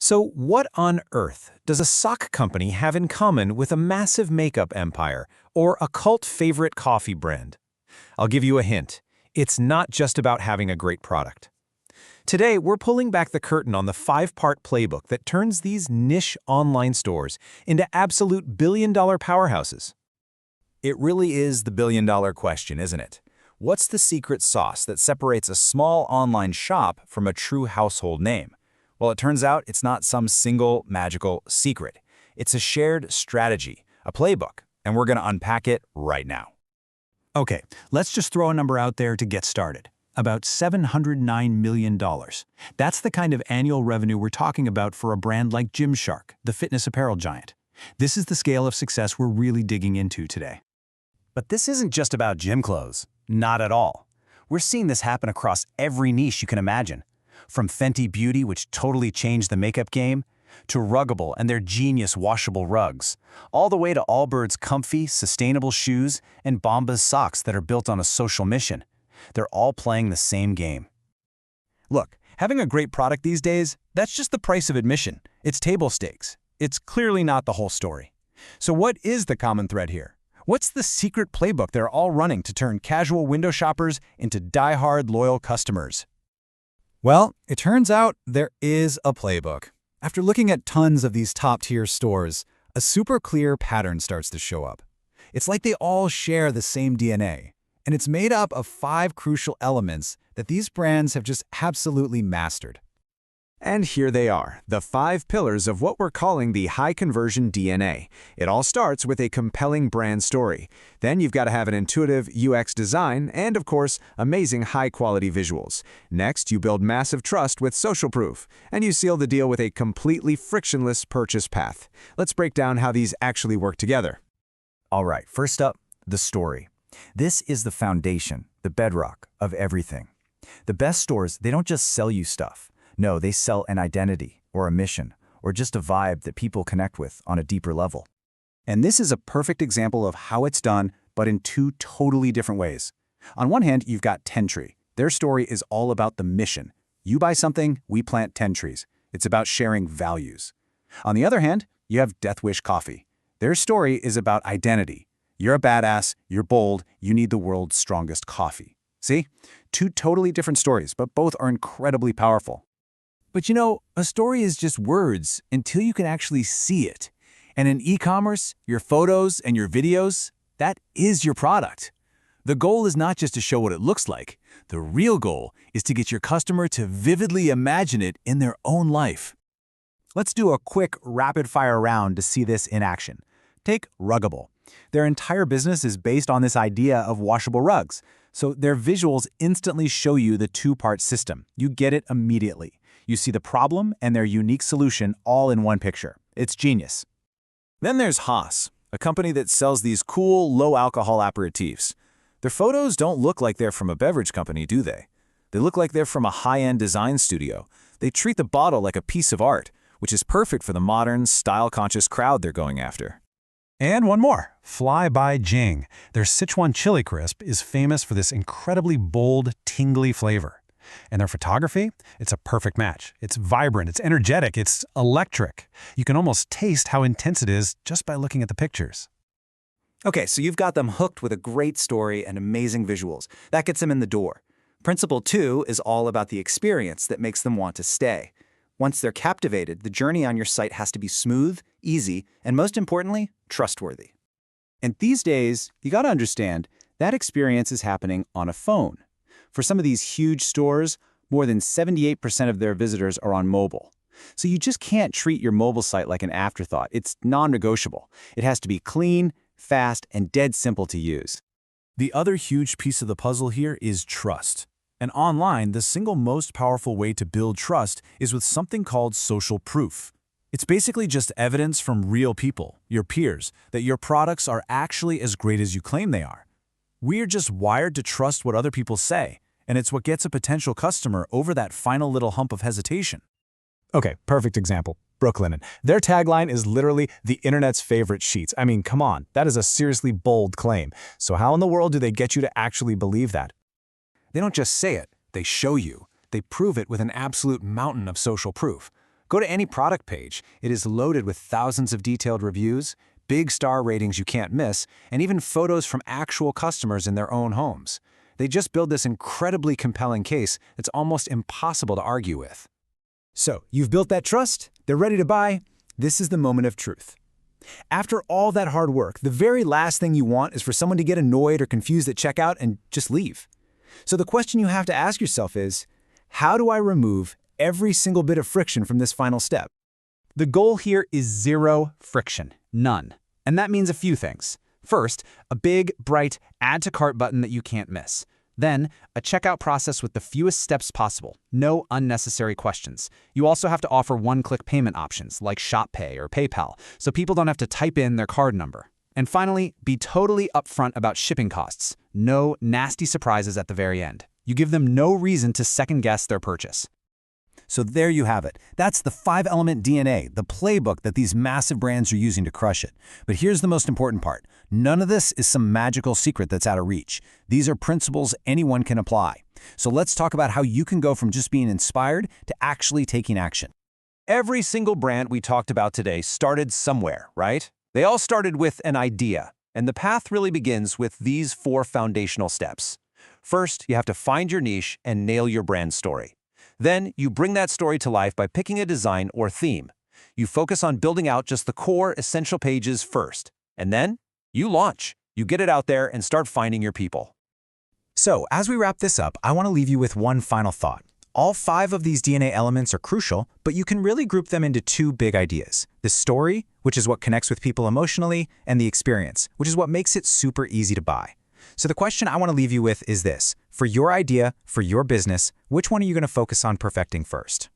So what on earth does a sock company have in common with a massive makeup empire or a cult favorite coffee brand? I'll give you a hint. It's not just about having a great product. Today, we're pulling back the curtain on the 5-part playbook that turns these niche online stores into absolute billion-dollar powerhouses. It really is the billion-dollar question, isn't it? What's the secret sauce that separates a small online shop from a true household name? Well, it turns out it's not some single magical secret. It's a shared strategy, a playbook, and we're going to unpack it right now. Okay, let's just throw a number out there to get started. About $709 million. That's the kind of annual revenue we're talking about for a brand like Gymshark, the fitness apparel giant. This is the scale of success we're really digging into today. But this isn't just about gym clothes. Not at all. We're seeing this happen across every niche you can imagine. From Fenty Beauty, which totally changed the makeup game, to Ruggable and their genius washable rugs, all the way to Allbirds' comfy, sustainable shoes and Bombas socks that are built on a social mission. They're all playing the same game. Look, having a great product these days, that's just the price of admission. It's table stakes. It's clearly not the whole story. So what is the common thread here? What's the secret playbook they're all running to turn casual window shoppers into die-hard loyal customers? Well, it turns out there is a playbook. After looking at tons of these top-tier stores, a super clear pattern starts to show up. It's like they all share the same DNA, and it's made up of 5 crucial elements that these brands have just absolutely mastered. And here they are, the 5 pillars of what we're calling the high-conversion DNA. It all starts with a compelling brand story. Then you've got to have an intuitive UX design and, of course, amazing high-quality visuals. Next, you build massive trust with social proof, and you seal the deal with a completely frictionless purchase path. Let's break down how these actually work together. All right, first up, the story. This is the foundation, the bedrock of everything. The best stores, they don't just sell you stuff. No, they sell an identity, or a mission, or just a vibe that people connect with on a deeper level. And this is a perfect example of how it's done, but in 2 totally different ways. On one hand, you've got Tentree. Their story is all about the mission. You buy something, we plant 10 trees. It's about sharing values. On the other hand, you have Death Wish Coffee. Their story is about identity. You're a badass, you're bold, you need the world's strongest coffee. See? 2 totally different stories, but both are incredibly powerful. But you know, a story is just words until you can actually see it. And in e-commerce, your photos and your videos, that is your product. The goal is not just to show what it looks like. The real goal is to get your customer to vividly imagine it in their own life. Let's do a quick rapid-fire round to see this in action. Take Ruggable. Their entire business is based on this idea of washable rugs. So their visuals instantly show you the 2-part system. You get it immediately. You see the problem and their unique solution all in one picture. It's genius. Then there's Haas, a company that sells these cool, low-alcohol aperitifs. Their photos don't look like they're from a beverage company, do they? They look like they're from a high-end design studio. They treat the bottle like a piece of art, which is perfect for the modern, style-conscious crowd they're going after. And one more, Fly by Jing. Their Sichuan chili crisp is famous for this incredibly bold, tingly flavor. And their photography, it's a perfect match. It's vibrant, it's energetic, it's electric. You can almost taste how intense it is just by looking at the pictures. Okay, so you've got them hooked with a great story and amazing visuals. That gets them in the door. Principle 2 is all about the experience that makes them want to stay. Once they're captivated, the journey on your site has to be smooth, easy, and most importantly, trustworthy. And these days, you gotta understand, that experience is happening on a phone. For some of these huge stores, more than 78% of their visitors are on mobile. So you just can't treat your mobile site like an afterthought. It's non-negotiable. It has to be clean, fast, and dead simple to use. The other huge piece of the puzzle here is trust. And online, the single most powerful way to build trust is with something called social proof. It's basically just evidence from real people, your peers, that your products are actually as great as you claim they are. We're just wired to trust what other people say, and it's what gets a potential customer over that final little hump of hesitation. Okay, perfect example. Brooklinen. Their tagline is literally the internet's favorite sheets. I mean, come on, that is a seriously bold claim. So how in the world do they get you to actually believe that? They don't just say it, they show you. They prove it with an absolute mountain of social proof. Go to any product page. It is loaded with thousands of detailed reviews, big star ratings you can't miss, and even photos from actual customers in their own homes. They just build this incredibly compelling case that's almost impossible to argue with. So, you've built that trust, they're ready to buy. This is the moment of truth. After all that hard work, the very last thing you want is for someone to get annoyed or confused at checkout and just leave. So the question you have to ask yourself is, how do I remove every single bit of friction from this final step? The goal here is zero friction, none. And that means a few things. First, a big, bright Add to Cart button that you can't miss. Then, a checkout process with the fewest steps possible, no unnecessary questions. You also have to offer one-click payment options like ShopPay or PayPal, so people don't have to type in their card number. And finally, be totally upfront about shipping costs. No nasty surprises at the very end. You give them no reason to second-guess their purchase. So there you have it. That's the 5-element DNA, the playbook that these massive brands are using to crush it. But here's the most important part. None of this is some magical secret that's out of reach. These are principles anyone can apply. So let's talk about how you can go from just being inspired to actually taking action. Every single brand we talked about today started somewhere, right? They all started with an idea, and the path really begins with these 4 foundational steps. First, you have to find your niche and nail your brand story. Then, you bring that story to life by picking a design or theme. You focus on building out just the core essential pages first. And then, you launch. You get it out there and start finding your people. So, as we wrap this up, I want to leave you with one final thought. All 5 of these DNA elements are crucial, but you can really group them into 2 big ideas. The story, which is what connects with people emotionally, and the experience, which is what makes it super easy to buy. So the question I want to leave you with is this. For your idea, for your business, which one are you going to focus on perfecting first?